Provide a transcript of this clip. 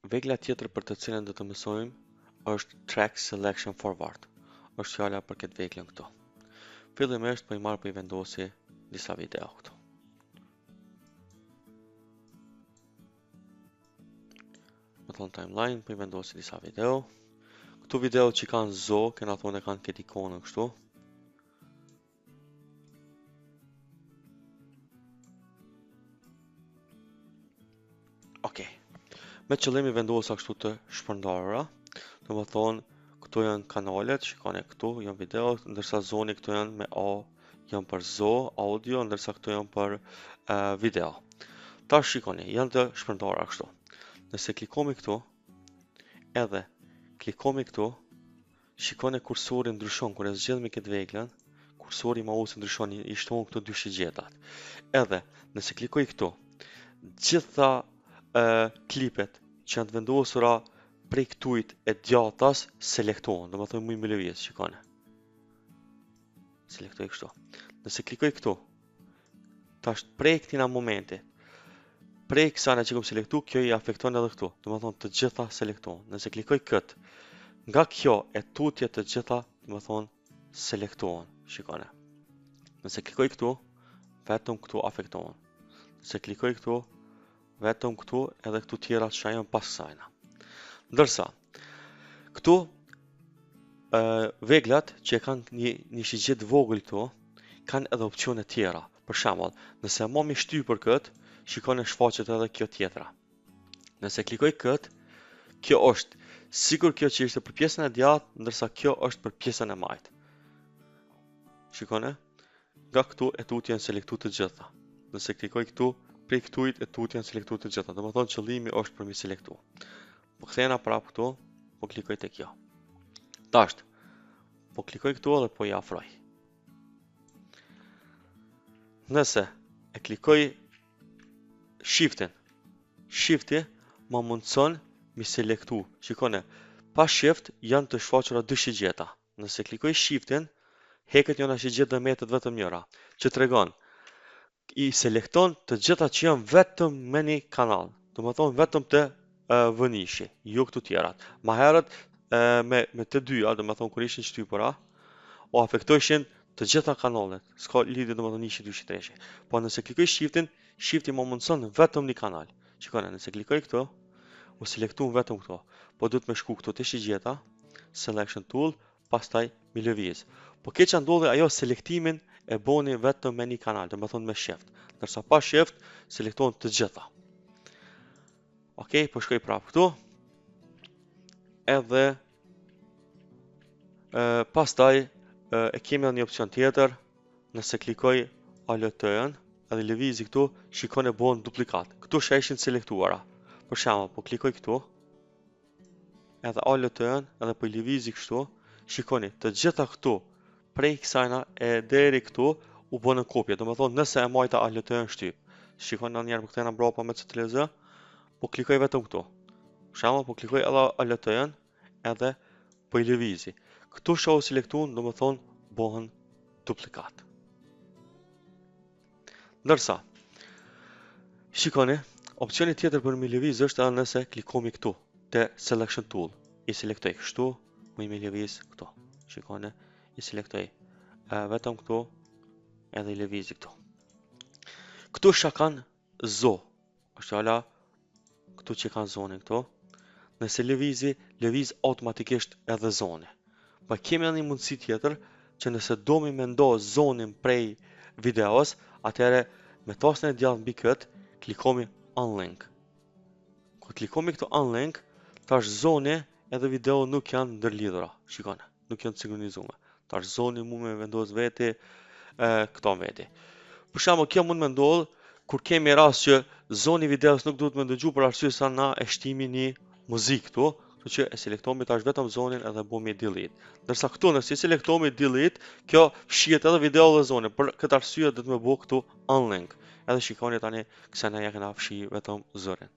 Vegla tjetër për të cilën do të mësojmë është Track Selection Forward. Është fjala për këtë veglën këtu. Fillimisht po i marr për i vendosi disa video këtu. Më thonë timeline, po i vendosi disa video. Këtu video që kanë zo, kena thonë e kanë këtë ikonën kështu. Okej. Me qëllimi vendosa kështu të shpërndarëra, do më thonë këtu janë kanalet, shikoni këtu janë video, ndërsa zoni këtu janë me A, janë për zo, audio, ndërsa këtu janë për video. Ta shikoni, janë të shpërndara kështu. Nëse klikomi këtu, edhe klikomi këtu, shikoni kursorin ndryshon, kur e zgjedhmi këtë veglën, kursori mouse ndryshon, i shtohen këtu dy shigjetat. Edhe, nëse klikoj këtu, gjitha klipet që janë të vendosura prej këtujt e djatas selektohen, do më thëmë mujë me lëvizë, shikone. Selektoj kështu. Nëse klikoj këtu, tash prej këtina momenti, prej kësane që kom selektu, kjo i afekton edhe këtu, do më thëmë të gjitha selektohen. Nëse klikoj këtë, nga kjo e tutje të gjitha, do më thëmë selektohen, shikone. Nëse klikoj këtu, vetëm këtu afektohen. Nëse klikoj këtu, vetëm këtu edhe këtu tjera që janë pas kësajna. Ndërsa, këtu veglat që kanë një shigjet vogël këtu, kanë edhe opcione tjera. Për shembull, nëse mo mi shty për këtë, shikoni shfaqet edhe kjo tjetra. Nëse klikoj këtë, kjo është, sigur kjo që ishte për pjesën e djatë, ndërsa kjo është për pjesën e majtë. Shikone, nga këtu e tutje janë selektu të gjitha. Nëse klikoj këtu, prej këtujt e tutje janë selektu të gjitha. Do më thonë qëllimi është për mi selektu. Po kthena prapë këtu, po klikoj të kjo. Tasht, po klikoj këtu edhe po i afroj. Nëse e klikoj shiftin, shifti ma mundëson mi selektu. Shikone, pa shift janë të shfaqura dy shigjeta. Nëse klikoj shiftin, heket njëna shigjet dhe metet vetëm njëra, që të regon, i selekton të gjitha që janë vetëm me një kanal. Do më thonë vetëm të vënishi, jo këtu tjerat. Ma herët me të dyja, do më thonë kur ishin shtypëra, o afektojshin të gjitha kanalet. Ska lidhje do më thonë ishi, dyshi, treshi. Po nëse klikoj shiftin, shifti më mundëson vetëm një kanal. Shikone, nëse klikoj këtu, u selektu vetëm këtu. Po du të me shku këtu të shigjeta, selection tool, pastaj mi lëviz. Po ke që ndodhe ajo selektimin e boni vetëm me një kanal, do më thonë me shift. Nërsa pa shift, selektohen të gjitha. Okej, po shkoj prapë këtu. Edhe pastaj e kemi edhe një opcion tjetër. Nëse klikoj ALT-ën, edhe lëvizi këtu, shikon e bon duplikat. Këtu sheshin selektuara. Për shembull, po klikoj këtu, edhe ALT-ën, edhe po i lëvizi kështu, shikoni, të gjitha këtu, prej kësajna e deri këtu u bënë kopje. Do më thonë nëse e majta ALT-ën shtyp. Shikoni në njerë për këtena mbrapa me CTRL-Z, po klikoj vetëm këtu. Për shembull, po klikoj edhe ALT-ën edhe po i lëvizi. Këtu shohu selektuan, do më thonë bëhen duplikat. Ndërsa, shikoni, opcioni tjetër për mi lëviz është edhe nëse klikomi këtu te Selection Tool. I selektoj kështu, më i mi lëviz këtu. Shikoni, i selektoj vetëm këtu edhe i lëvizi këtu. Këtu shka kanë zo, është ala këtu që kanë zonin këtu. Nëse lëvizi, lëviz automatikisht edhe zoni. Pa kemi edhe një mundësi tjetër që nëse do mi mendo zonin prej videos, atëre me tasën e djathtë mbi këtë, klikomi unlink. Kur klikomi këtu unlink, tash zoni edhe video nuk janë ndërlidhura. Shikone, nuk janë sinkronizuar. Tash zoni mund me vendos veti këto veti. Për shembull, kjo mund me ndodh kur kemi rast që zoni videos nuk duhet me ndëgju për arsye sa na e shtimi një muzikë këtu, kështu që e selektomi tash vetëm zonin edhe bëmi delete. Ndërsa këtu nëse selektomi delete, kjo fshihet edhe video dhe zoni. Për këtë arsye do të më bëj këtu unlink. Edhe shikoni tani kësa ne ja kena fshi vetëm zërin.